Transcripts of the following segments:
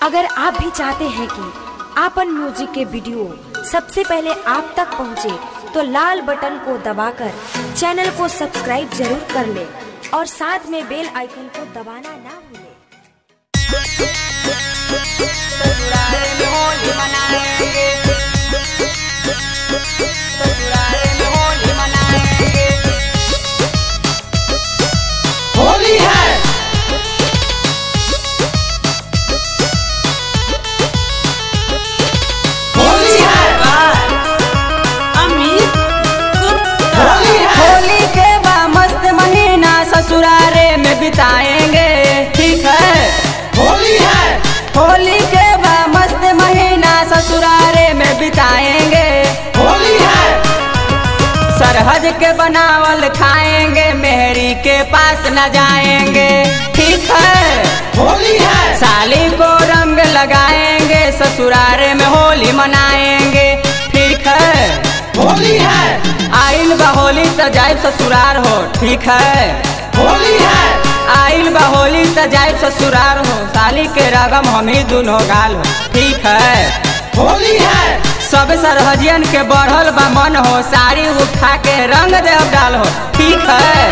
अगर आप भी चाहते हैं कि आपन म्यूजिक के वीडियो सबसे पहले आप तक पहुंचे, तो लाल बटन को दबाकर चैनल को सब्सक्राइब जरूर कर ले और साथ में बेल आइकन को दबाना ना भूलें। होली है होली के बा मस्त महीना ससुरारे में बिताएंगे, ठीक है। होली है होली के बा मस्त महीना ससुरारे में बिताएंगे, होली है सरहद के बनावल खाएंगे, मेहरी के पास न जाएंगे, ठीक है। होली है साली को रंग लगाएंगे, ससुरारे में होली मनाएंगे, ठीक है। होली है आइल बा होली त जाइब ससुरार हो, ठीक है। होली है आइल बा होली त जाइब ससुरार हो, साली के रगम हम ही दुनो गाल हो, ठीक है। होली है सब सरहजियन के बढ़ल बा मन हो, साड़ी उठा के रंग देव डाल हो, ठीक है।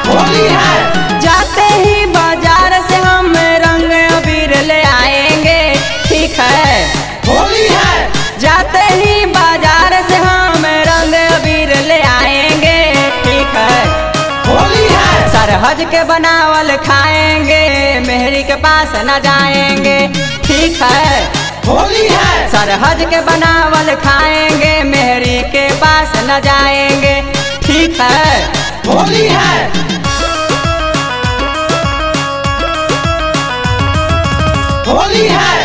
होली है जाते ही बाजार से हम रंग अबीर ले आएंगे, ठीक है। होली है जाते ही बाजार से हम रंग अबीर ले आएंगे, ठीक है। होली है सरहद के बनावल खाएंगे, मेहरी के पास न जाएंगे, ठीक है। होली है सरहद के बनावल खाएंगे, मेहरी के पास न जाएंगे, ठीक है। होली है होली है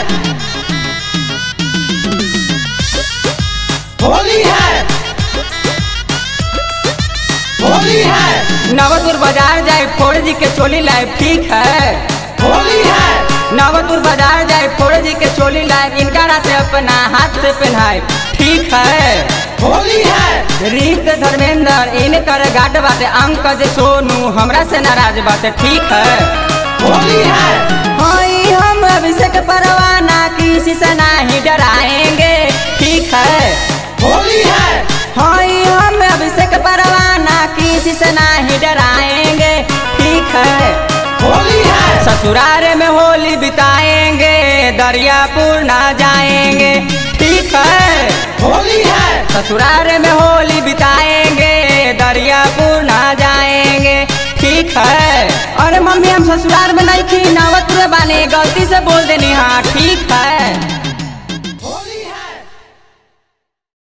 होली है होली है नवतुर बाजार जाए फोड़ जी के चोली लाए, ठीक है। होली है नवतुर बाजार जाए फोड़ जी के चोली लाए, इनका राते अपना हाथ से पहनाए, ठीक है। होली है रीत धर्मेंद्र इनकर गाट बाटे, अंकज सोनू हमरा से नाराज बाटे, ठीक है। होली है हाई हम अभिषेक परवाना किसी से नहीं डराएंगे, ठीक है। होली है हाई हम अभिषेक परवाना किसी से नहीं डराएंगे, ठीक है। होली है ससुरारे में होली बिताएंगे, दरियापुर ना जाएंगे, ठीक है। होली है ससुरारे में होली बिताएंगे, दरियापुर ना जाएंगे, ठीक है। अरे मम्मी हम ससुराल में नहीं थी, नवतुर बाने गलती से बोल देनी, हाँ ठीक है।